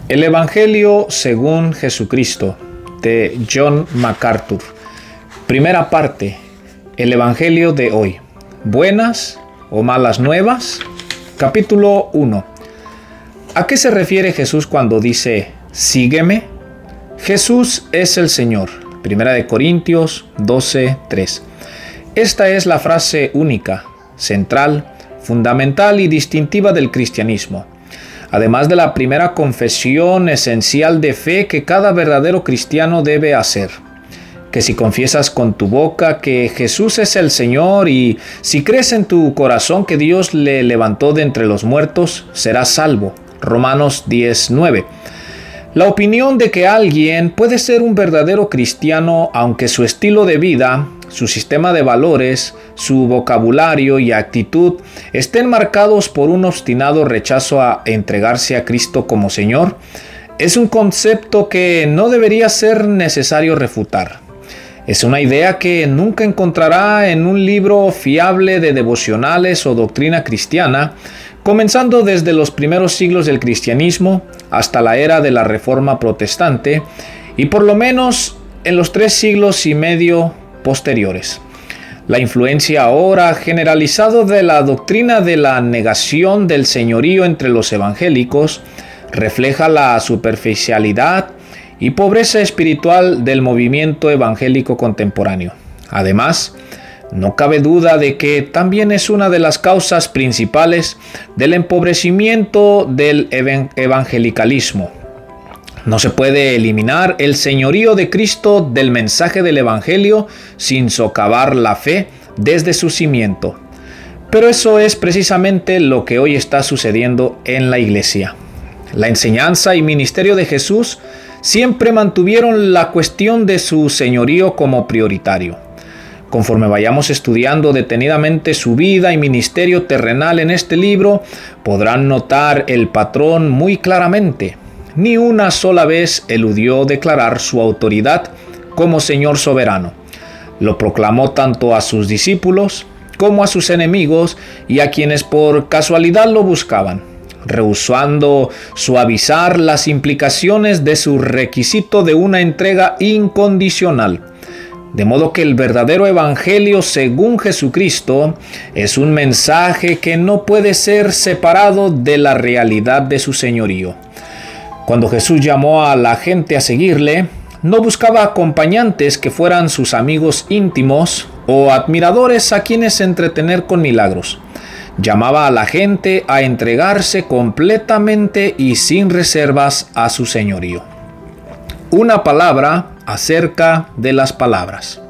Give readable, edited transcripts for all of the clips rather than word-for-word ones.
El Evangelio según Jesucristo, de John MacArthur. Primera parte. El Evangelio de hoy. ¿Buenas o malas nuevas? Capítulo 1. ¿A qué se refiere Jesús cuando dice, sígueme? Jesús es el Señor. Primera de Corintios 12:3. Esta es la frase única, central, fundamental y distintiva del cristianismo. Además de la primera confesión esencial de fe que cada verdadero cristiano debe hacer. Que si confiesas con tu boca que Jesús es el Señor y si crees en tu corazón que Dios le levantó de entre los muertos, serás salvo. Romanos 10:9. La opinión de que alguien puede ser un verdadero cristiano aunque su estilo de vida, su sistema de valores, su vocabulario y actitud estén marcados por un obstinado rechazo a entregarse a Cristo como Señor, es un concepto que no debería ser necesario refutar. Es una idea que nunca encontrará en un libro fiable de devocionales o doctrina cristiana, comenzando desde los primeros siglos del cristianismo hasta la era de la Reforma protestante y por lo menos en los 3 siglos y medio posteriores. La influencia ahora generalizada de la doctrina de la negación del señorío entre los evangélicos refleja la superficialidad y pobreza espiritual del movimiento evangélico contemporáneo. Además, no cabe duda de que también es una de las causas principales del empobrecimiento del evangelicalismo. No se puede eliminar el señorío de Cristo del mensaje del Evangelio sin socavar la fe desde su cimiento. Pero eso es precisamente lo que hoy está sucediendo en la Iglesia. La enseñanza y ministerio de Jesús siempre mantuvieron la cuestión de su señorío como prioritario. Conforme vayamos estudiando detenidamente su vida y ministerio terrenal en este libro, podrán notar el patrón muy claramente. Ni una sola vez eludió declarar su autoridad como Señor soberano. Lo proclamó tanto a sus discípulos como a sus enemigos y a quienes por casualidad lo buscaban, rehusando suavizar las implicaciones de su requisito de una entrega incondicional. De modo que el verdadero evangelio según Jesucristo es un mensaje que no puede ser separado de la realidad de su señorío. Cuando Jesús llamó a la gente a seguirle, no buscaba acompañantes que fueran sus amigos íntimos o admiradores a quienes entretener con milagros. Llamaba a la gente a entregarse completamente y sin reservas a su señorío. Una palabra acerca de las palabras.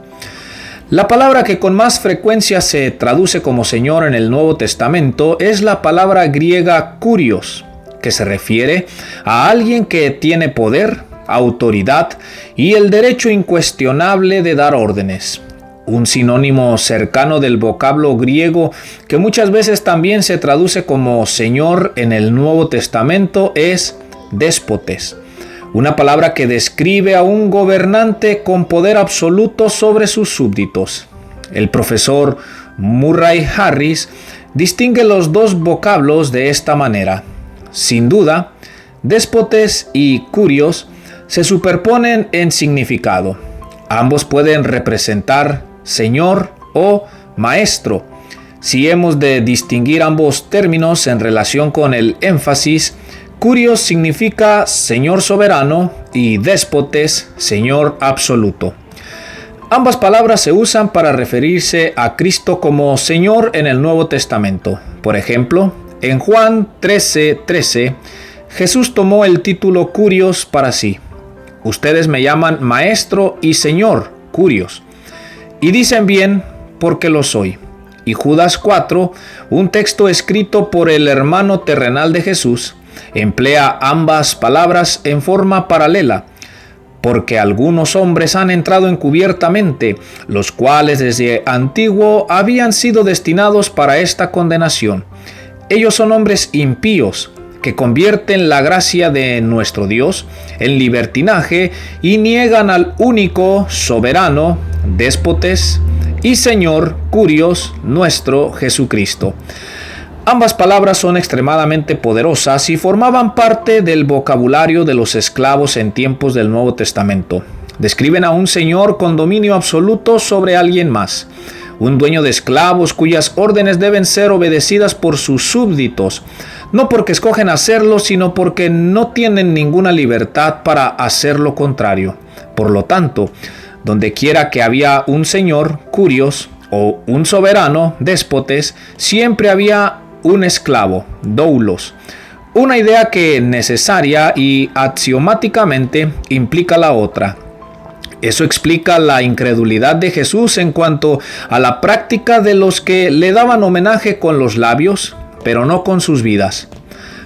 La palabra que con más frecuencia se traduce como Señor en el Nuevo Testamento es la palabra griega kurios, que se refiere a alguien que tiene poder, autoridad y el derecho incuestionable de dar órdenes. Un sinónimo cercano del vocablo griego que muchas veces también se traduce como Señor en el Nuevo Testamento es déspotes, una palabra que describe a un gobernante con poder absoluto sobre sus súbditos. El profesor Murray Harris distingue los dos vocablos de esta manera. Sin duda, déspotes y kurios se superponen en significado. Ambos pueden representar señor o maestro. Si hemos de distinguir ambos términos en relación con el énfasis, kurios significa señor soberano y déspotes señor absoluto. Ambas palabras se usan para referirse a Cristo como Señor en el Nuevo Testamento. Por ejemplo, en Juan 13:13, Jesús tomó el título kurios para sí. Ustedes me llaman Maestro y Señor, kurios. Y dicen bien, porque lo soy. Y Judas 4, un texto escrito por el hermano terrenal de Jesús, emplea ambas palabras en forma paralela. Porque algunos hombres han entrado encubiertamente, los cuales desde antiguo habían sido destinados para esta condenación. Ellos son hombres impíos, que convierten la gracia de nuestro Dios en libertinaje y niegan al único, soberano, déspotes y Señor, kurios, nuestro Jesucristo. Ambas palabras son extremadamente poderosas y formaban parte del vocabulario de los esclavos en tiempos del Nuevo Testamento. Describen a un señor con dominio absoluto sobre alguien más, un dueño de esclavos cuyas órdenes deben ser obedecidas por sus súbditos, no porque escogen hacerlo, sino porque no tienen ninguna libertad para hacer lo contrario. Por lo tanto, donde quiera que había un señor, curios, o un soberano, déspotes, siempre había un esclavo, doulos. Una idea que necesaria y axiomáticamente implica la otra. Eso explica la incredulidad de Jesús en cuanto a la práctica de los que le daban homenaje con los labios, pero no con sus vidas.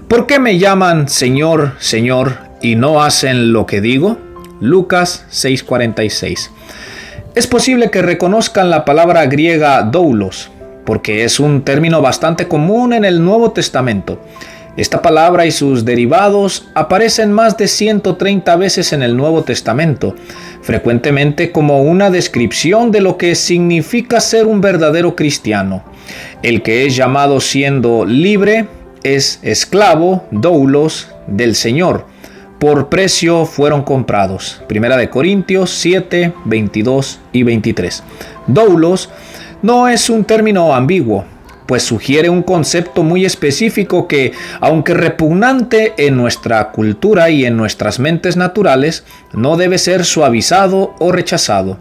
¿Por qué me llaman Señor, Señor, y no hacen lo que digo? Lucas 6:46. Es posible que reconozcan la palabra griega doulos, porque es un término bastante común en el Nuevo Testamento. Esta palabra y sus derivados aparecen más de 130 veces en el Nuevo Testamento, frecuentemente como una descripción de lo que significa ser un verdadero cristiano. El que es llamado siendo libre es esclavo, doulos, del Señor. Por precio fueron comprados. 1 Corintios 7, 22 y 23. Doulos no es un término ambiguo, pues sugiere un concepto muy específico que, aunque repugnante en nuestra cultura y en nuestras mentes naturales, no debe ser suavizado o rechazado.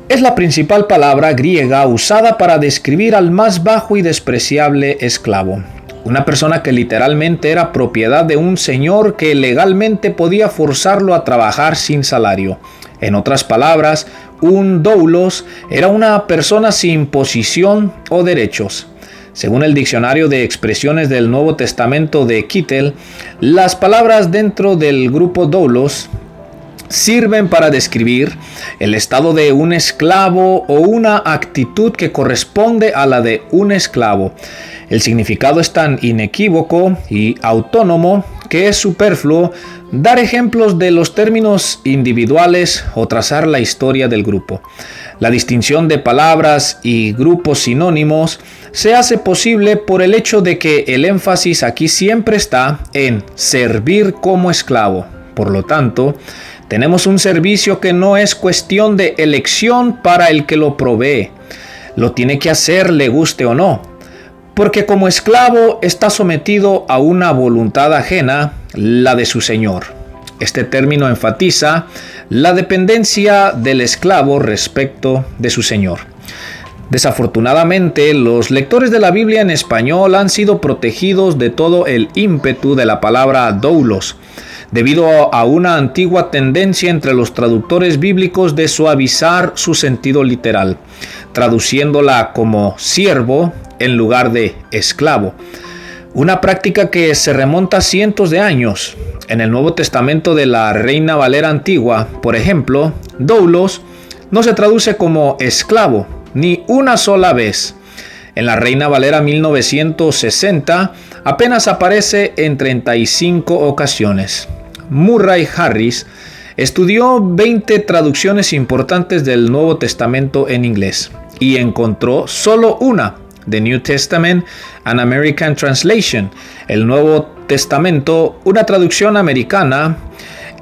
Es la principal palabra griega usada para describir al más bajo y despreciable esclavo. Una persona que literalmente era propiedad de un señor que legalmente podía forzarlo a trabajar sin salario. En otras palabras, un doulos era una persona sin posición o derechos. Según el diccionario de expresiones del Nuevo Testamento de Kittel, las palabras dentro del grupo doulos sirven para describir el estado de un esclavo o una actitud que corresponde a la de un esclavo. El significado es tan inequívoco y autónomo que es superfluo dar ejemplos de los términos individuales o trazar la historia del grupo. La distinción de palabras y grupos sinónimos se hace posible por el hecho de que el énfasis aquí siempre está en servir como esclavo. Por lo tanto, tenemos un servicio que no es cuestión de elección para el que lo provee. Lo tiene que hacer, le guste o no. Porque como esclavo está sometido a una voluntad ajena, la de su señor. Este término enfatiza la dependencia del esclavo respecto de su señor. Desafortunadamente, los lectores de la Biblia en español han sido protegidos de todo el ímpetu de la palabra doulos, debido a una antigua tendencia entre los traductores bíblicos de suavizar su sentido literal, traduciéndola como siervo en lugar de esclavo. Una práctica que se remonta a cientos de años. En el Nuevo Testamento de la Reina Valera antigua, por ejemplo, doulos no se traduce como esclavo ni una sola vez. En la Reina Valera 1960 apenas aparece en 35 ocasiones. Murray Harris estudió 20 traducciones importantes del Nuevo Testamento en inglés y encontró solo una, The New Testament, an American Translation, el Nuevo Testamento, una traducción americana,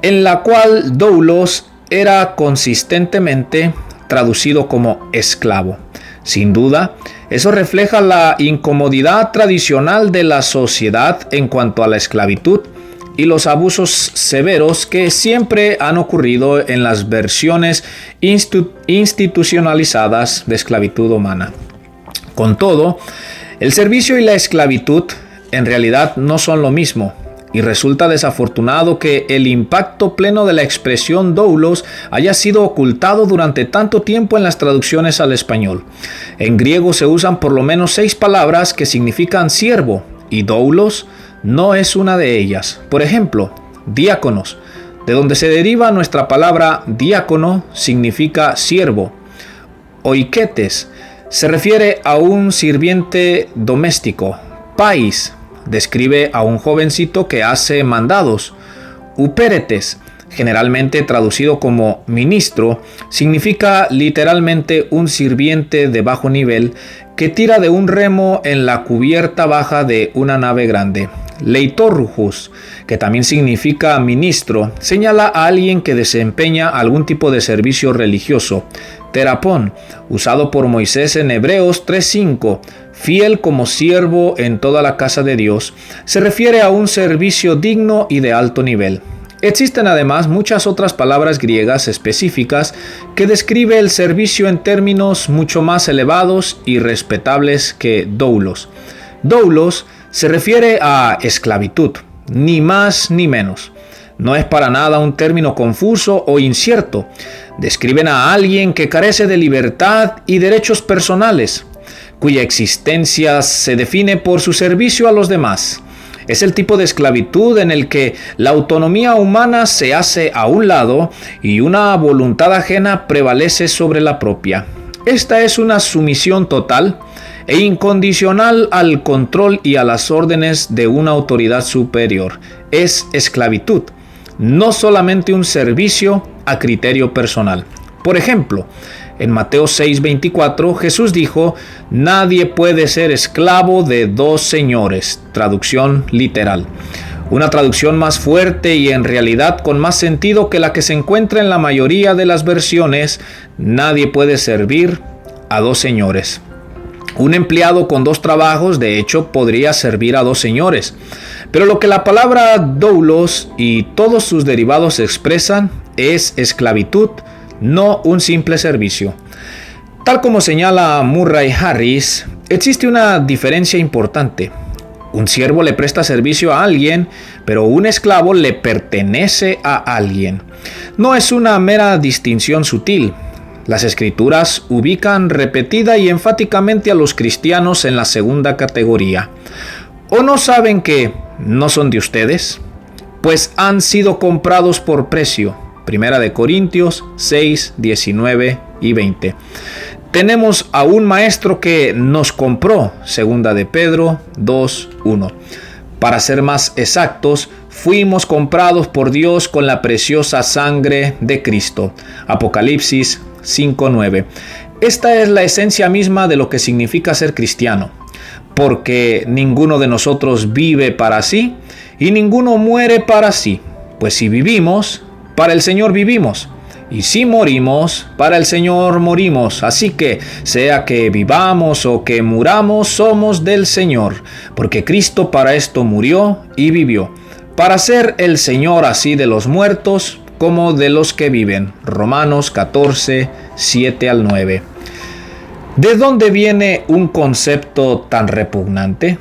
en la cual doulos era consistentemente traducido como esclavo. Sin duda, eso refleja la incomodidad tradicional de la sociedad en cuanto a la esclavitud y los abusos severos que siempre han ocurrido en las versiones institucionalizadas de esclavitud humana. Con todo, el servicio y la esclavitud en realidad no son lo mismo, y resulta desafortunado que el impacto pleno de la expresión doulos haya sido ocultado durante tanto tiempo en las traducciones al español. En griego se usan por lo menos 6 palabras que significan siervo, y doulos no es una de ellas. Por ejemplo, diáconos, de donde se deriva nuestra palabra diácono, significa siervo. Oiketes se refiere a un sirviente doméstico. Pais describe a un jovencito que hace mandados. Upéretes, generalmente traducido como ministro, significa literalmente un sirviente de bajo nivel que tira de un remo en la cubierta baja de una nave grande. Leitorgus, que también significa ministro, señala a alguien que desempeña algún tipo de servicio religioso. Terapón, usado por Moisés en Hebreos 3:5, fiel como siervo en toda la casa de Dios, se refiere a un servicio digno y de alto nivel. Existen además muchas otras palabras griegas específicas que describen el servicio en términos mucho más elevados y respetables que doulos. Doulos se refiere a esclavitud, ni más ni menos. No es para nada un término confuso o incierto. Describen a alguien que carece de libertad y derechos personales, cuya existencia se define por su servicio a los demás. Es el tipo de esclavitud en el que la autonomía humana se hace a un lado y una voluntad ajena prevalece sobre la propia. Esta es una sumisión total e incondicional al control y a las órdenes de una autoridad superior. Es esclavitud, no solamente un servicio a criterio personal. Por ejemplo, en Mateo 6:24, Jesús dijo: nadie puede ser esclavo de dos señores. Traducción literal. Una traducción más fuerte y en realidad con más sentido que la que se encuentra en la mayoría de las versiones: nadie puede servir a dos señores. Un empleado con dos trabajos, de hecho, podría servir a dos señores. Pero lo que la palabra doulos y todos sus derivados expresan es esclavitud, no un simple servicio. Tal como señala Murray Harris, existe una diferencia importante. Un siervo le presta servicio a alguien, pero un esclavo le pertenece a alguien. No es una mera distinción sutil. Las Escrituras ubican repetida y enfáticamente a los cristianos en la segunda categoría. ¿O no saben que no son de ustedes? Pues han sido comprados por precio. Primera de Corintios 6, 19 y 20. Tenemos a un maestro que nos compró. Segunda de Pedro 2, 1. Para ser más exactos, fuimos comprados por Dios con la preciosa sangre de Cristo. Apocalipsis 5:9. Esta es la esencia misma de lo que significa ser cristiano, porque ninguno de nosotros vive para sí y ninguno muere para sí, pues si vivimos, para el Señor vivimos, y si morimos, para el Señor morimos. Así que, sea que vivamos o que muramos, somos del Señor, porque Cristo para esto murió y vivió, para ser el Señor así de los muertos como de los que viven. Romanos 14, 7 al 9. ¿De dónde viene un concepto tan repugnante?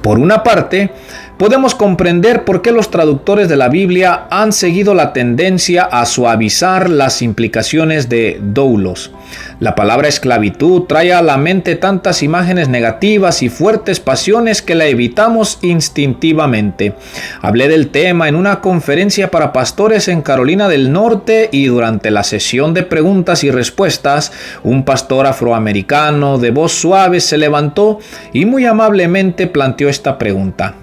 Por una parte, podemos comprender por qué los traductores de la Biblia han seguido la tendencia a suavizar las implicaciones de doulos. La palabra esclavitud trae a la mente tantas imágenes negativas y fuertes pasiones que la evitamos instintivamente. Hablé del tema en una conferencia para pastores en Carolina del Norte y durante la sesión de preguntas y respuestas, un pastor afroamericano de voz suave se levantó y muy amablemente planteó esta pregunta: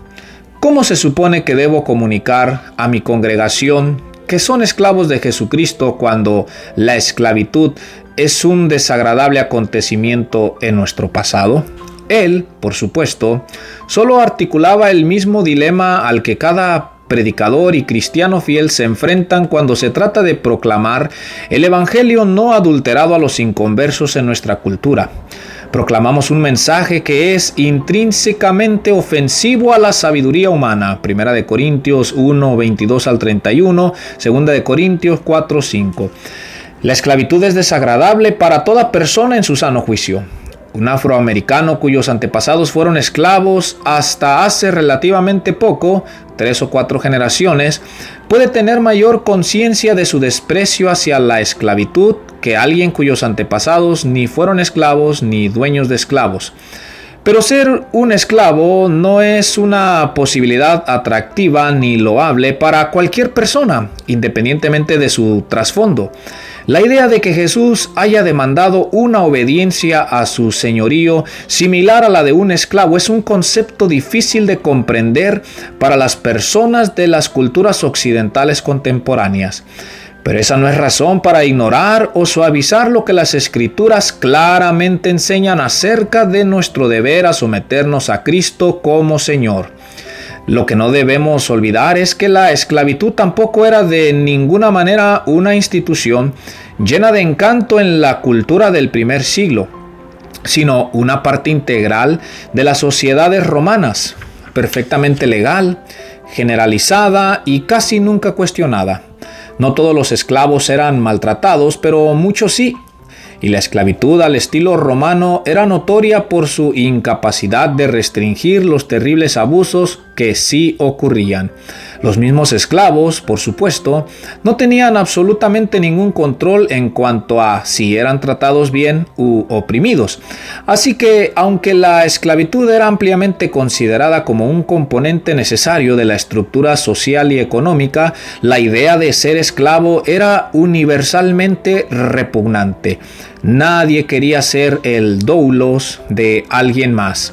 ¿cómo se supone que debo comunicar a mi congregación que son esclavos de Jesucristo cuando la esclavitud es un desagradable acontecimiento en nuestro pasado? Él, por supuesto, solo articulaba el mismo dilema al que cada predicador y cristiano fiel se enfrentan cuando se trata de proclamar el evangelio no adulterado a los inconversos en nuestra cultura. Proclamamos un mensaje que es intrínsecamente ofensivo a la sabiduría humana. Primera de Corintios 1, 22 al 31, Segunda de Corintios 4, 5. La esclavitud es desagradable para toda persona en su sano juicio. Un afroamericano cuyos antepasados fueron esclavos hasta hace relativamente poco, 3 o 4 generaciones, puede tener mayor conciencia de su desprecio hacia la esclavitud que alguien cuyos antepasados ni fueron esclavos ni dueños de esclavos. Pero ser un esclavo no es una posibilidad atractiva ni loable para cualquier persona, independientemente de su trasfondo. La idea de que Jesús haya demandado una obediencia a su señorío similar a la de un esclavo es un concepto difícil de comprender para las personas de las culturas occidentales contemporáneas. Pero esa no es razón para ignorar o suavizar lo que las Escrituras claramente enseñan acerca de nuestro deber a someternos a Cristo como Señor. Lo que no debemos olvidar es que la esclavitud tampoco era de ninguna manera una institución llena de encanto en la cultura del primer siglo, sino una parte integral de las sociedades romanas, perfectamente legal, generalizada y casi nunca cuestionada. No todos los esclavos eran maltratados, pero muchos sí. Y la esclavitud al estilo romano era notoria por su incapacidad de restringir los terribles abusos que sí ocurrían. Los mismos esclavos, por supuesto, no tenían absolutamente ningún control en cuanto a si eran tratados bien u oprimidos. Así que, aunque la esclavitud era ampliamente considerada como un componente necesario de la estructura social y económica, la idea de ser esclavo era universalmente repugnante. Nadie quería ser el doulos de alguien más.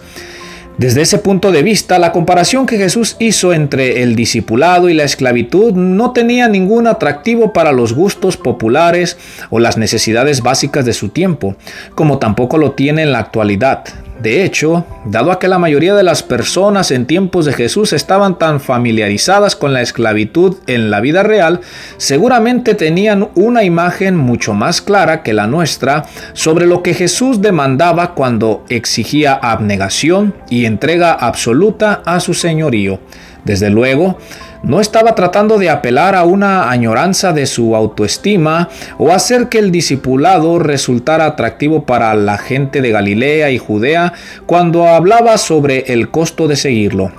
Desde ese punto de vista, la comparación que Jesús hizo entre el discipulado y la esclavitud no tenía ningún atractivo para los gustos populares o las necesidades básicas de su tiempo, como tampoco lo tiene en la actualidad. De hecho, dado a que la mayoría de las personas en tiempos de Jesús estaban tan familiarizadas con la esclavitud en la vida real, seguramente tenían una imagen mucho más clara que la nuestra sobre lo que Jesús demandaba cuando exigía abnegación y entrega absoluta a su señorío. Desde luego, no estaba tratando de apelar a una añoranza de su autoestima o hacer que el discipulado resultara atractivo para la gente de Galilea y Judea cuando hablaba sobre el costo de seguirlo,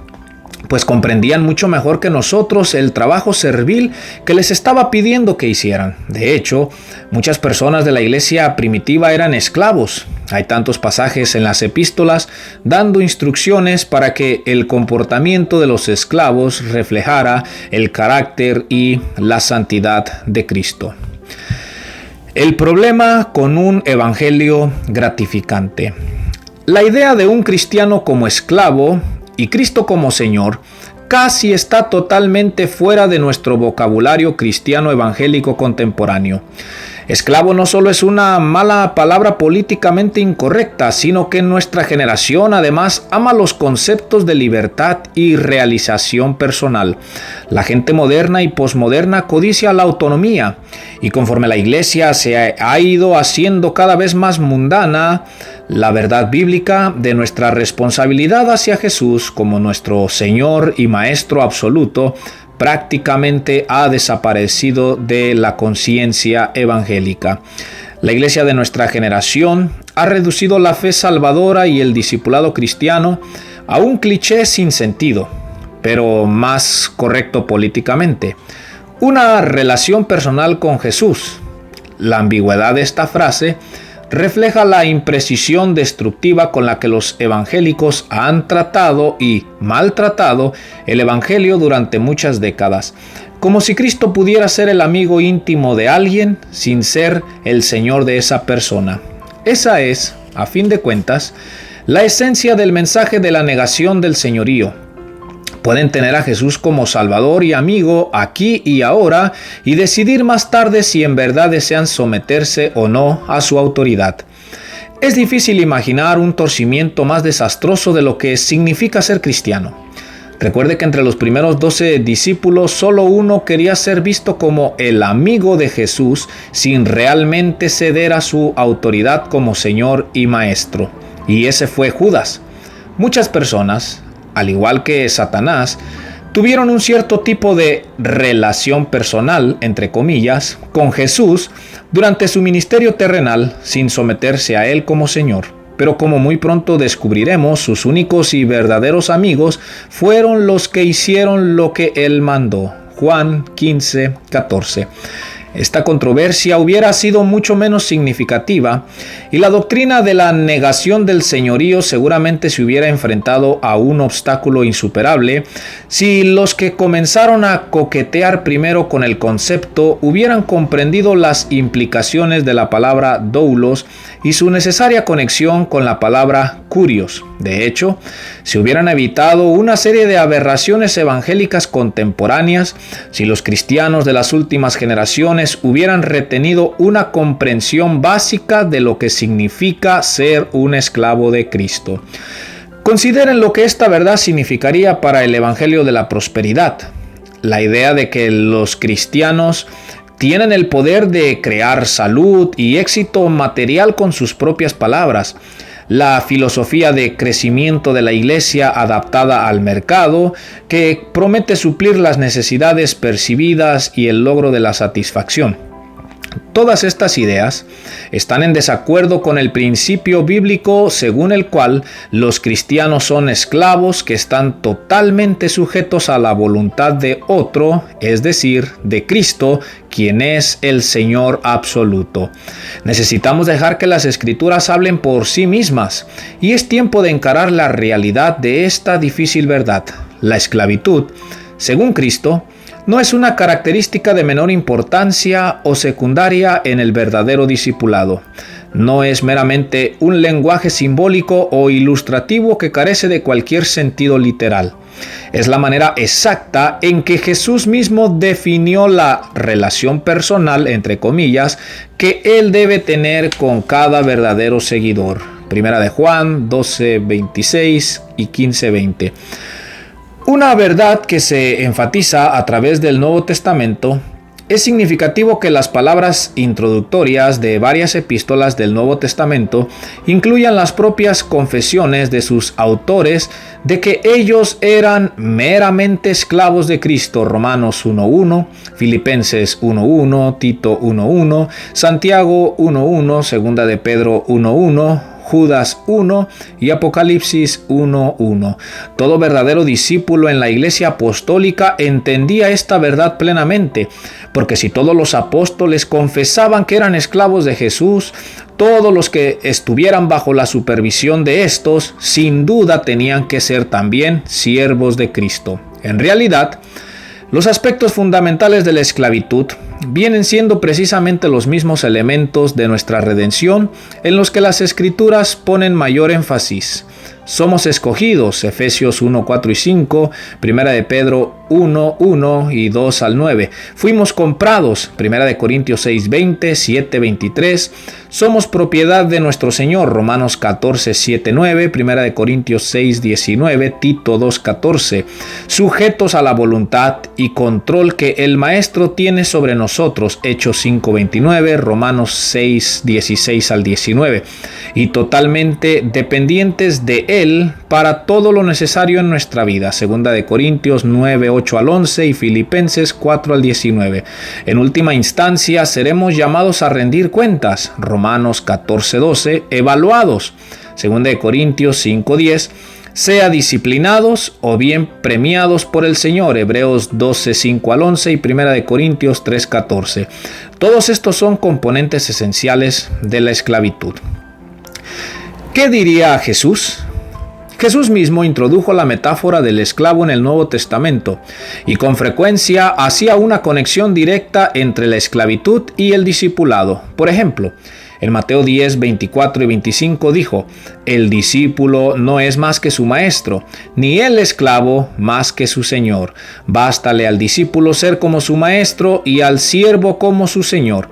pues comprendían mucho mejor que nosotros el trabajo servil que les estaba pidiendo que hicieran. De hecho, muchas personas de la iglesia primitiva eran esclavos. Hay tantos pasajes en las epístolas dando instrucciones para que el comportamiento de los esclavos reflejara el carácter y la santidad de Cristo. El problema con un evangelio gratificante. La idea de un cristiano como esclavo y Cristo como Señor casi está totalmente fuera de nuestro vocabulario cristiano evangélico contemporáneo. Esclavo no solo es una mala palabra políticamente incorrecta, sino que nuestra generación además ama los conceptos de libertad y realización personal. La gente moderna y posmoderna codicia la autonomía, y conforme la iglesia se ha ido haciendo cada vez más mundana, la verdad bíblica de nuestra responsabilidad hacia Jesús como nuestro Señor y Maestro absoluto prácticamente ha desaparecido de la conciencia evangélica. La iglesia de nuestra generación ha reducido la fe salvadora y el discipulado cristiano a un cliché sin sentido, pero más correcto políticamente: una relación personal con Jesús. La ambigüedad de esta frase refleja la imprecisión destructiva con la que los evangélicos han tratado y maltratado el evangelio durante muchas décadas, como si Cristo pudiera ser el amigo íntimo de alguien sin ser el Señor de esa persona. Esa es, a fin de cuentas, la esencia del mensaje de la negación del señorío. Pueden tener a Jesús como Salvador y amigo aquí y ahora y decidir más tarde si en verdad desean someterse o no a su autoridad. Es difícil imaginar un torcimiento más desastroso de lo que significa ser cristiano. Recuerde que entre los primeros 12 discípulos solo uno quería ser visto como el amigo de Jesús sin realmente ceder a su autoridad como Señor y Maestro. Y ese fue Judas. Muchas personas, al igual que Satanás, tuvieron un cierto tipo de relación personal, entre comillas, con Jesús durante su ministerio terrenal sin someterse a Él como Señor. Pero como muy pronto descubriremos, sus únicos y verdaderos amigos fueron los que hicieron lo que Él mandó. Juan 15:14. Esta controversia hubiera sido mucho menos significativa y la doctrina de la negación del señorío seguramente se hubiera enfrentado a un obstáculo insuperable si los que comenzaron a coquetear primero con el concepto hubieran comprendido las implicaciones de la palabra doulos y su necesaria conexión con la palabra kurios. De hecho, se hubieran evitado una serie de aberraciones evangélicas contemporáneas si los cristianos de las últimas generaciones hubieran retenido una comprensión básica de lo que significa ser un esclavo de Cristo. Consideren lo que esta verdad significaría para el Evangelio de la Prosperidad. La idea de que los cristianos tienen el poder de crear salud y éxito material con sus propias palabras. La filosofía de crecimiento de la iglesia adaptada al mercado, que promete suplir las necesidades percibidas y el logro de la satisfacción. Todas estas ideas están en desacuerdo con el principio bíblico según el cual los cristianos son esclavos que están totalmente sujetos a la voluntad de otro, es decir, de Cristo, quien es el Señor absoluto. Necesitamos dejar que las Escrituras hablen por sí mismas, y es tiempo de encarar la realidad de esta difícil verdad. La esclavitud, según Cristo, no es una característica de menor importancia o secundaria en el verdadero discipulado. No es meramente un lenguaje simbólico o ilustrativo que carece de cualquier sentido literal. Es la manera exacta en que Jesús mismo definió la relación personal, entre comillas, que Él debe tener con cada verdadero seguidor. Primera de Juan 12:26 y 15:20. Una verdad que se enfatiza a través del Nuevo Testamento. Es significativo que las palabras introductorias de varias epístolas del Nuevo Testamento incluyan las propias confesiones de sus autores de que ellos eran meramente esclavos de Cristo. Romanos 1:1, Filipenses 1:1, Tito 1:1, Santiago 1:1, Segunda de Pedro 1:1, Judas 1 y Apocalipsis 1:1. Todo verdadero discípulo en la iglesia apostólica entendía esta verdad plenamente, porque si todos los apóstoles confesaban que eran esclavos de Jesús, todos los que estuvieran bajo la supervisión de estos, sin duda tenían que ser también siervos de Cristo. En realidad, los aspectos fundamentales de la esclavitud vienen siendo precisamente los mismos elementos de nuestra redención en los que las Escrituras ponen mayor énfasis. Somos escogidos, Efesios 1:4 y 5, Primera de Pedro 1:1 y 2-9. Fuimos comprados, Primera de Corintios 6:20, 7:23. Somos propiedad de nuestro Señor, Romanos 14:7-9, Primera de Corintios 6:19, Tito 2:14. Sujetos a la voluntad y control que el Maestro tiene sobre nosotros, Hechos 5:29, Romanos 6:16-19. Y totalmente dependientes de Él para todo lo necesario en nuestra vida, Segunda de Corintios 9:8-11 y Filipenses 4:19. En última instancia seremos llamados a rendir cuentas, Romanos 14:12, evaluados, Segunda de Corintios 5:10, sea disciplinados o bien premiados por el Señor, Hebreos 12:5-11 y Primera de Corintios 3:14. Todos estos son componentes esenciales de la esclavitud. ¿Qué diría Jesús? Jesús mismo introdujo la metáfora del esclavo en el Nuevo Testamento y con frecuencia hacía una conexión directa entre la esclavitud y el discipulado. Por ejemplo, en Mateo 10:24 y 25 dijo: el discípulo no es más que su maestro, ni el esclavo más que su señor. Bástale al discípulo ser como su maestro y al siervo como su señor.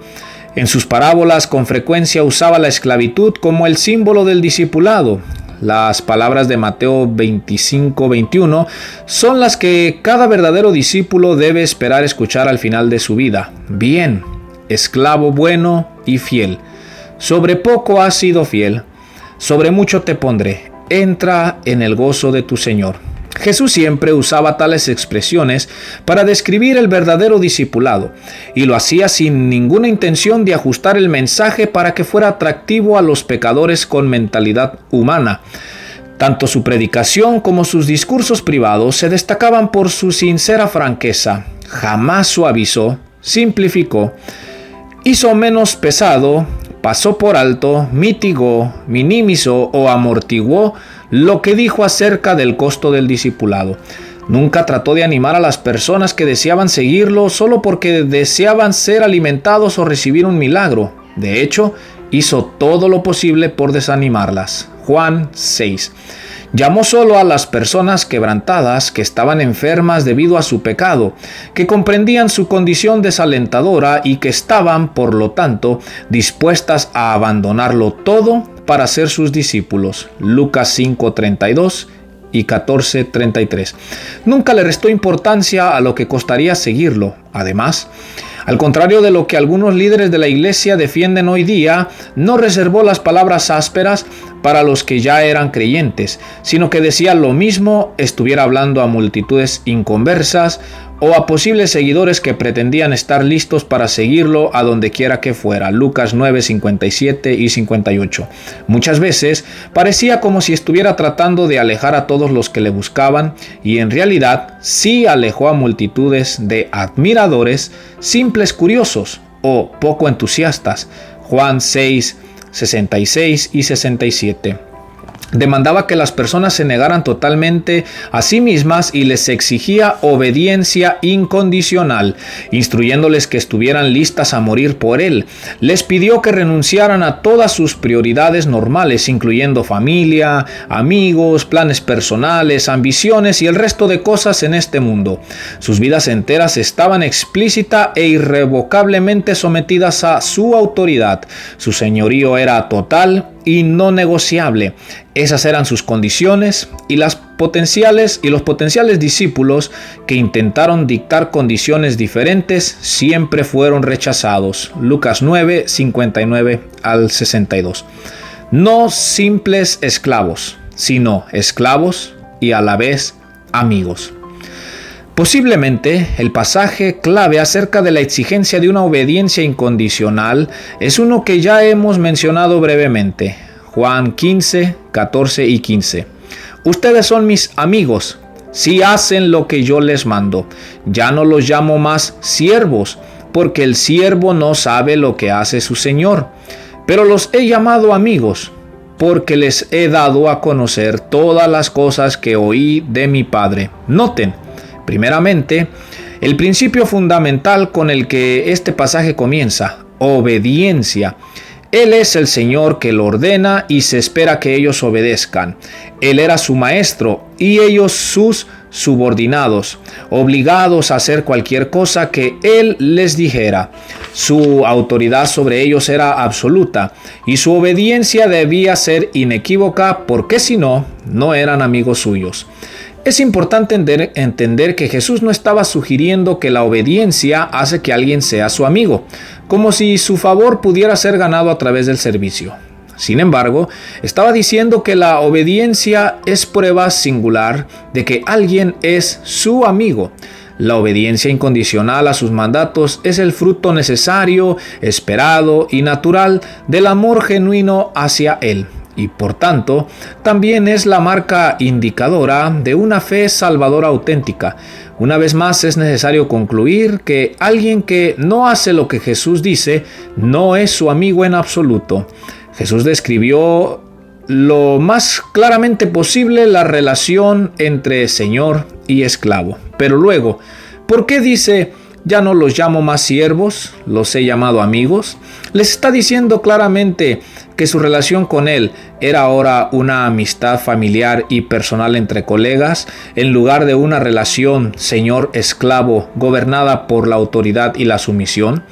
En sus parábolas con frecuencia usaba la esclavitud como el símbolo del discipulado. Las palabras de Mateo 25:21 son las que cada verdadero discípulo debe esperar escuchar al final de su vida. Bien, esclavo bueno y fiel. Sobre poco has sido fiel, sobre mucho te pondré. Entra en el gozo de tu Señor. Jesús siempre usaba tales expresiones para describir el verdadero discipulado, y lo hacía sin ninguna intención de ajustar el mensaje para que fuera atractivo a los pecadores con mentalidad humana. Tanto su predicación como sus discursos privados se destacaban por su sincera franqueza. Jamás suavizó, simplificó, hizo menos pesado, pasó por alto, mitigó, minimizó o amortiguó lo que dijo acerca del costo del discipulado. Nunca trató de animar a las personas que deseaban seguirlo solo porque deseaban ser alimentados o recibir un milagro. De hecho, hizo todo lo posible por desanimarlas. Juan 6. Llamó solo a las personas quebrantadas que estaban enfermas debido a su pecado, que comprendían su condición desalentadora y que estaban, por lo tanto, dispuestas a abandonarlo todo para ser sus discípulos. Lucas 5:32 y 14:33. Nunca le restó importancia a lo que costaría seguirlo. Además, al contrario de lo que algunos líderes de la iglesia defienden hoy día, no reservó las palabras ásperas para los que ya eran creyentes, sino que decía lo mismo estuviera hablando a multitudes inconversas o a posibles seguidores que pretendían estar listos para seguirlo a donde quiera que fuera. Lucas 9, 57 y 58. Muchas veces parecía como si estuviera tratando de alejar a todos los que le buscaban, y en realidad sí alejó a multitudes de admiradores, simples curiosos o poco entusiastas. Juan 6, 66 y 67. Demandaba que las personas se negaran totalmente a sí mismas y les exigía obediencia incondicional, instruyéndoles que estuvieran listas a morir por él. Les pidió que renunciaran a todas sus prioridades normales, incluyendo familia, amigos, planes personales, ambiciones y el resto de cosas en este mundo. Sus vidas enteras estaban explícita e irrevocablemente sometidas a su autoridad. Su señorío era total y no negociable. Esas eran sus condiciones, y los potenciales discípulos que intentaron dictar condiciones diferentes siempre fueron rechazados. Lucas 9, 59 al 62. No simples esclavos, sino esclavos y a la vez amigos. Posiblemente el pasaje clave acerca de la exigencia de una obediencia incondicional es uno que ya hemos mencionado brevemente. Juan 15, 14 y 15. Ustedes son mis amigos si hacen lo que yo les mando. Ya no los llamo más siervos, porque el siervo no sabe lo que hace su señor. Pero los he llamado amigos, porque les he dado a conocer todas las cosas que oí de mi Padre. Noten, primeramente, el principio fundamental con el que este pasaje comienza: obediencia. Él es el Señor que lo ordena y se espera que ellos obedezcan. Él era su maestro y ellos sus subordinados, obligados a hacer cualquier cosa que Él les dijera. Su autoridad sobre ellos era absoluta y su obediencia debía ser inequívoca, porque si no, no eran amigos suyos. Es importante entender que Jesús no estaba sugiriendo que la obediencia hace que alguien sea su amigo, como si su favor pudiera ser ganado a través del servicio. Sin embargo, estaba diciendo que la obediencia es prueba singular de que alguien es su amigo. La obediencia incondicional a sus mandatos es el fruto necesario, esperado y natural del amor genuino hacia Él. Y por tanto, también es la marca indicadora de una fe salvadora auténtica. Una vez más, es necesario concluir que alguien que no hace lo que Jesús dice no es su amigo en absoluto. Jesús describió lo más claramente posible la relación entre Señor y esclavo. Pero luego, ¿por qué dice: ya no los llamo más siervos, los he llamado amigos? Les está diciendo claramente que su relación con Él era ahora una amistad familiar y personal entre colegas, en lugar de una relación señor-esclavo gobernada por la autoridad y la sumisión.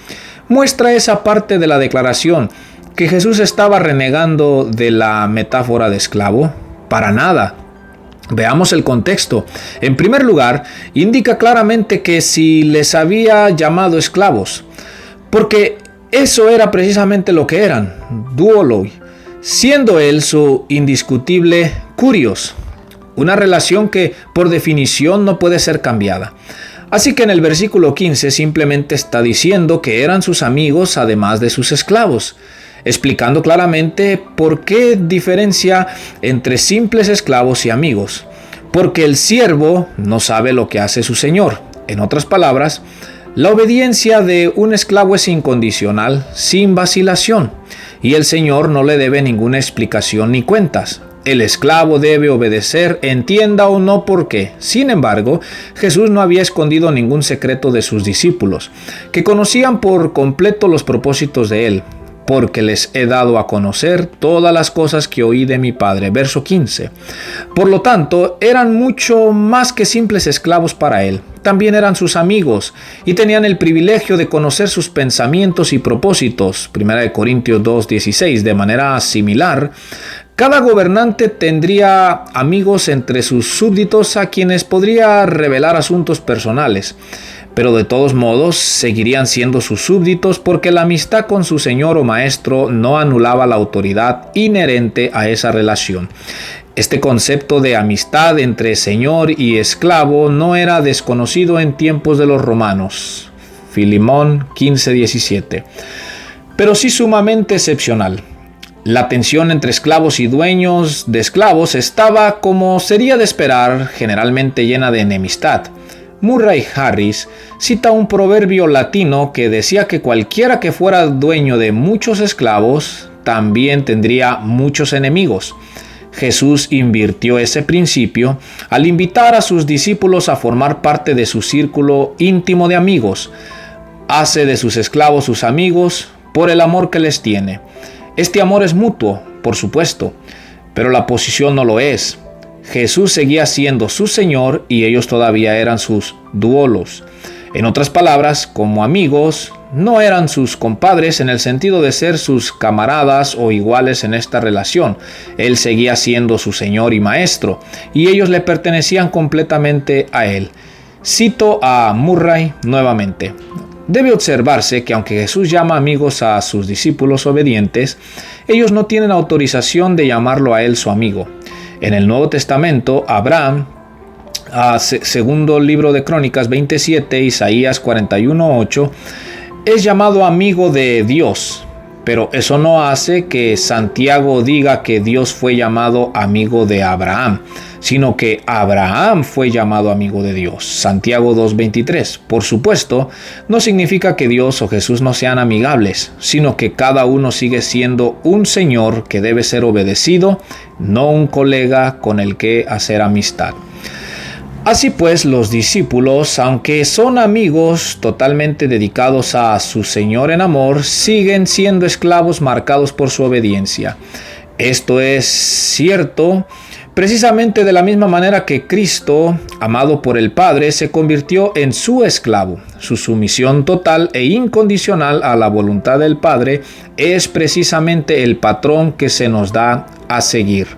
Muestra esa parte de la declaración que Jesús estaba renegando de la metáfora de esclavo. Para nada. Veamos el contexto. En primer lugar, indica claramente que si les había llamado esclavos, porque eso era precisamente lo que eran, doulos, siendo él su indiscutible kurios, una relación que por definición no puede ser cambiada. Así que en el versículo 15 simplemente está diciendo que eran sus amigos además de sus esclavos, explicando claramente por qué diferencia entre simples esclavos y amigos. Porque el siervo no sabe lo que hace su señor. En otras palabras, la obediencia de un esclavo es incondicional, sin vacilación, y el señor no le debe ninguna explicación ni cuentas. El esclavo debe obedecer, entienda o no por qué. Sin embargo, Jesús no había escondido ningún secreto de sus discípulos, que conocían por completo los propósitos de él. porque les he dado a conocer todas las cosas que oí de mi Padre. Verso 15. Por lo tanto, eran mucho más que simples esclavos para él. También eran sus amigos y tenían el privilegio de conocer sus pensamientos y propósitos. 1 Corintios 2:16. De manera similar, cada gobernante tendría amigos entre sus súbditos a quienes podría revelar asuntos personales, pero de todos modos seguirían siendo sus súbditos porque la amistad con su señor o maestro no anulaba la autoridad inherente a esa relación. Este concepto de amistad entre señor y esclavo no era desconocido en tiempos de los romanos. Filemón 15:17. Pero sí sumamente excepcional. La tensión entre esclavos y dueños de esclavos estaba, como sería de esperar, generalmente llena de enemistad. Murray Harris cita un proverbio latino que decía que cualquiera que fuera dueño de muchos esclavos también tendría muchos enemigos. Jesús invirtió ese principio al invitar a sus discípulos a formar parte de su círculo íntimo de amigos. Hace de sus esclavos sus amigos por el amor que les tiene. Este amor es mutuo, por supuesto, pero la posición no lo es. Jesús seguía siendo su Señor y ellos todavía eran sus duolos. En otras palabras, como amigos, no eran sus compadres en el sentido de ser sus camaradas o iguales en esta relación. Él seguía siendo su Señor y Maestro, y ellos le pertenecían completamente a Él. Cito a Murray nuevamente. Debe observarse que aunque Jesús llama amigos a sus discípulos obedientes, ellos no tienen autorización de llamarlo a Él su amigo. En el Nuevo Testamento, Abraham, segundo libro de Crónicas 27, Isaías 41:8, es llamado amigo de Dios, pero eso no hace que Santiago diga que Dios fue llamado amigo de Abraham, sino que Abraham fue llamado amigo de Dios. Santiago 2:23. Por supuesto, no significa que Dios o Jesús no sean amigables, sino que cada uno sigue siendo un Señor que debe ser obedecido, no un colega con el que hacer amistad. Así pues, los discípulos, aunque son amigos totalmente dedicados a su Señor en amor, siguen siendo esclavos marcados por su obediencia. Esto es cierto precisamente de la misma manera que Cristo, amado por el Padre, se convirtió en su esclavo. Su sumisión total e incondicional a la voluntad del Padre es precisamente el patrón que se nos da a seguir.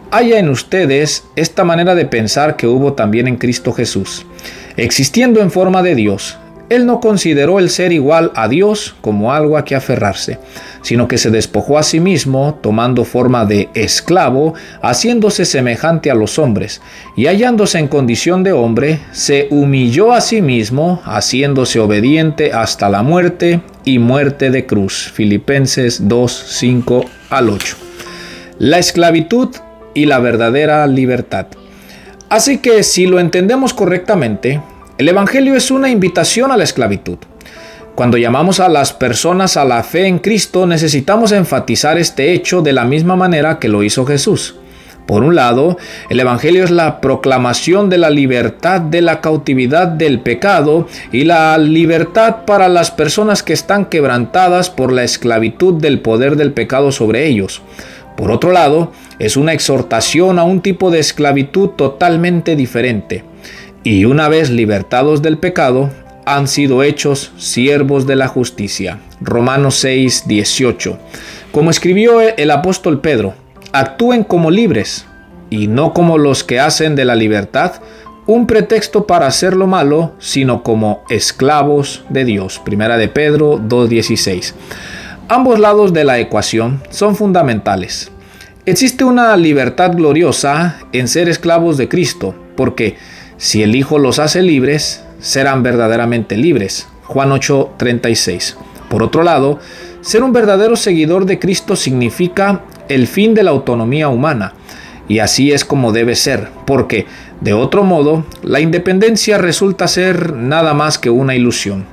Haya en ustedes esta manera de pensar que hubo también en Cristo Jesús. Existiendo en forma de Dios, Él no consideró el ser igual a Dios como algo a que aferrarse, sino que se despojó a sí mismo, tomando forma de esclavo, haciéndose semejante a los hombres, y hallándose en condición de hombre, se humilló a sí mismo, haciéndose obediente hasta la muerte y muerte de cruz. Filipenses 2:5-8. La esclavitud y la verdadera libertad. Así que si lo entendemos correctamente, el Evangelio es una invitación a la esclavitud. Cuando llamamos a las personas a la fe en Cristo, necesitamos enfatizar este hecho de la misma manera que lo hizo Jesús. Por un lado, el Evangelio es la proclamación de la libertad de la cautividad del pecado y la libertad para las personas que están quebrantadas por la esclavitud del poder del pecado sobre ellos. Por otro lado, es una exhortación a un tipo de esclavitud totalmente diferente. Y una vez libertados del pecado, han sido hechos siervos de la justicia. Romanos 6:18. Como escribió el apóstol Pedro, actúen como libres y no como los que hacen de la libertad un pretexto para hacer lo malo, sino como esclavos de Dios. Primera de Pedro 2:16. Ambos lados de la ecuación son fundamentales. Existe una libertad gloriosa en ser esclavos de Cristo, porque si el Hijo los hace libres, serán verdaderamente libres. Juan 8:36. Por otro lado, ser un verdadero seguidor de Cristo significa el fin de la autonomía humana, y así es como debe ser, porque, de otro modo, la independencia resulta ser nada más que una ilusión.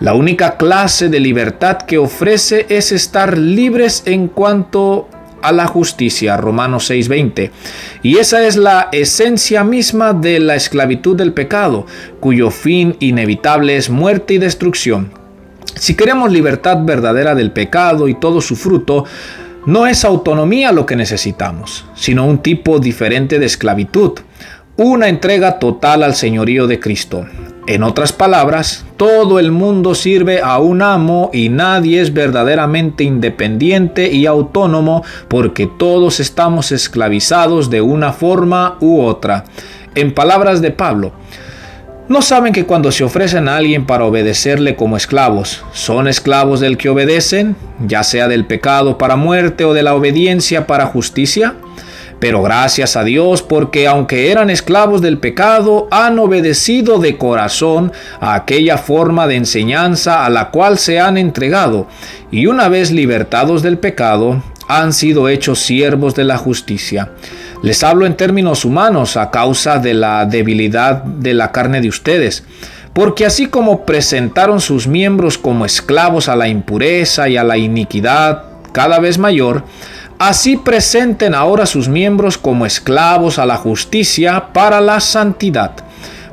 La única clase de libertad que ofrece es estar libres en cuanto a la justicia, Romanos 6:20. Y esa es la esencia misma de la esclavitud del pecado, cuyo fin inevitable es muerte y destrucción. Si queremos libertad verdadera del pecado y todo su fruto, no es autonomía lo que necesitamos, sino un tipo diferente de esclavitud, una entrega total al señorío de Cristo. En otras palabras, todo el mundo sirve a un amo y nadie es verdaderamente independiente y autónomo porque todos estamos esclavizados de una forma u otra. En palabras de Pablo, ¿no saben que cuando se ofrecen a alguien para obedecerle como esclavos, son esclavos del que obedecen, ya sea del pecado para muerte o de la obediencia para justicia? Pero gracias a Dios, porque aunque eran esclavos del pecado, han obedecido de corazón a aquella forma de enseñanza a la cual se han entregado, y una vez libertados del pecado, han sido hechos siervos de la justicia. Les hablo en términos humanos a causa de la debilidad de la carne de ustedes, porque así como presentaron sus miembros como esclavos a la impureza y a la iniquidad cada vez mayor, así presenten ahora sus miembros como esclavos a la justicia para la santidad,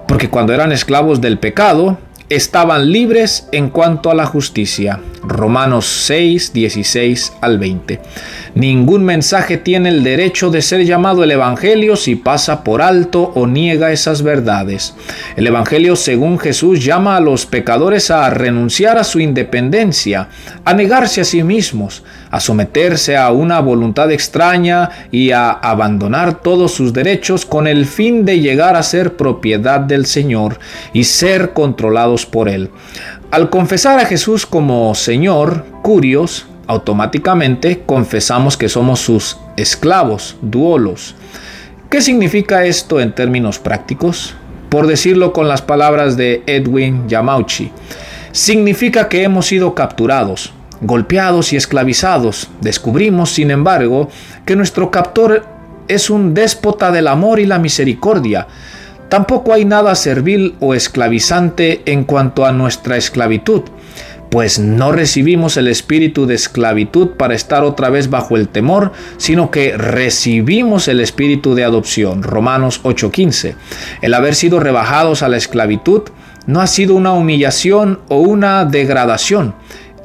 porque cuando eran esclavos del pecado, estaban libres en cuanto a la justicia. Romanos 6, 16 al 20. Ningún mensaje tiene el derecho de ser llamado el Evangelio si pasa por alto o niega esas verdades. El Evangelio, según Jesús, llama a los pecadores a renunciar a su independencia, a negarse a sí mismos, a someterse a una voluntad extraña y a abandonar todos sus derechos con el fin de llegar a ser propiedad del Señor y ser controlados por Él. Al confesar a Jesús como Señor, curios, automáticamente confesamos que somos sus esclavos, doulos. ¿Qué significa esto en términos prácticos? Por decirlo con las palabras de Edwin Yamauchi, significa que hemos sido capturados, golpeados y esclavizados. Descubrimos, sin embargo, que nuestro captor es un déspota del amor y la misericordia. Tampoco hay nada servil o esclavizante en cuanto a nuestra esclavitud, pues no recibimos el espíritu de esclavitud para estar otra vez bajo el temor, sino que recibimos el espíritu de adopción. Romanos 8:15. El haber sido rebajados a la esclavitud no ha sido una humillación o una degradación.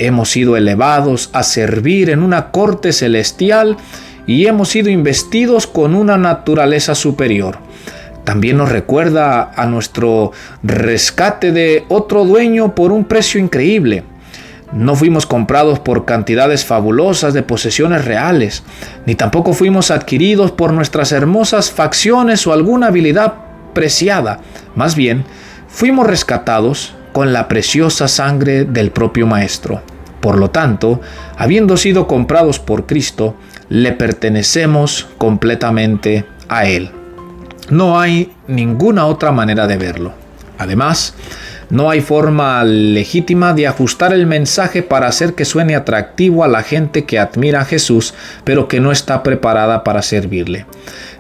Hemos sido elevados a servir en una corte celestial y hemos sido investidos con una naturaleza superior. También nos recuerda a nuestro rescate de otro dueño por un precio increíble. No fuimos comprados por cantidades fabulosas de posesiones reales, ni tampoco fuimos adquiridos por nuestras hermosas facciones o alguna habilidad preciada. Más bien, fuimos rescatados con la preciosa sangre del propio Maestro. Por lo tanto, habiendo sido comprados por Cristo, le pertenecemos completamente a Él. No hay ninguna otra manera de verlo. Además, no hay forma legítima de ajustar el mensaje para hacer que suene atractivo a la gente que admira a Jesús, pero que no está preparada para servirle.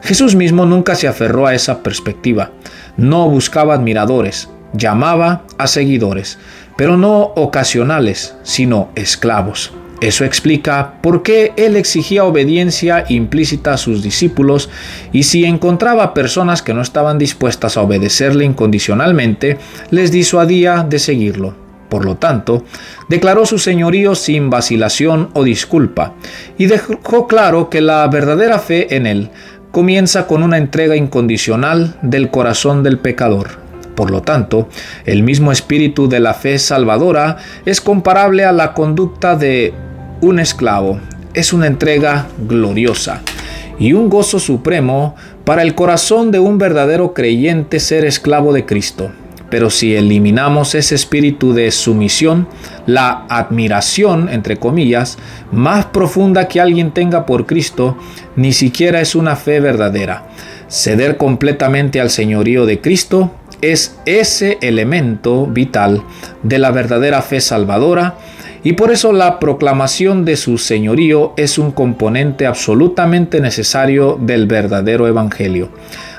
Jesús mismo nunca se aferró a esa perspectiva. No buscaba admiradores, llamaba a seguidores, pero no ocasionales, sino esclavos. Eso explica por qué él exigía obediencia implícita a sus discípulos y si encontraba personas que no estaban dispuestas a obedecerle incondicionalmente, les disuadía de seguirlo. Por lo tanto, declaró su señorío sin vacilación o disculpa y dejó claro que la verdadera fe en él comienza con una entrega incondicional del corazón del pecador. Por lo tanto, el mismo espíritu de la fe salvadora es comparable a la conducta de un esclavo. Es una entrega gloriosa y un gozo supremo para el corazón de un verdadero creyente ser esclavo de Cristo. Pero si eliminamos ese espíritu de sumisión, la admiración, entre comillas, más profunda que alguien tenga por Cristo, ni siquiera es una fe verdadera. Ceder completamente al señorío de Cristo es ese elemento vital de la verdadera fe salvadora, y por eso la proclamación de su señorío es un componente absolutamente necesario del verdadero evangelio.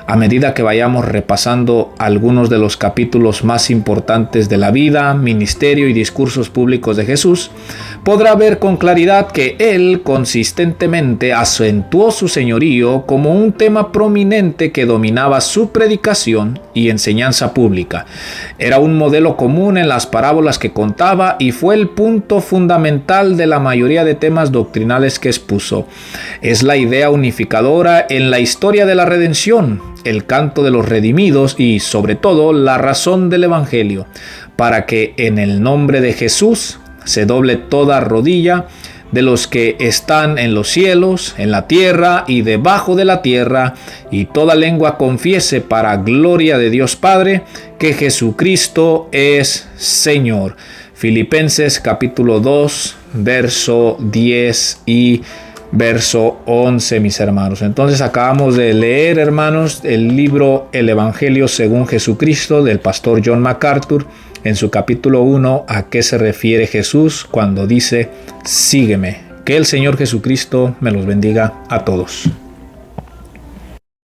a medida que vayamos repasando algunos de los capítulos más importantes de la vida, ministerio y discursos públicos de Jesús, podrá ver con claridad que Él consistentemente acentuó su señorío como un tema prominente que dominaba su predicación y enseñanza pública. Era un modelo común en las parábolas que contaba y fue el punto fundamental de la mayoría de temas doctrinales que expuso. Es la idea unificadora en la historia de la redención, el canto de los redimidos y, sobre todo, la razón del Evangelio, para que en el nombre de Jesús se doble toda rodilla de los que están en los cielos, en la tierra y debajo de la tierra, y toda lengua confiese para gloria de Dios Padre que Jesucristo es Señor. Filipenses capítulo 2, verso 10 y verso 11, mis hermanos. Entonces acabamos de leer, hermanos, el libro El Evangelio según Jesucristo del pastor John MacArthur, en su capítulo 1, a qué se refiere Jesús cuando dice, sígueme. Que el Señor Jesucristo me los bendiga a todos.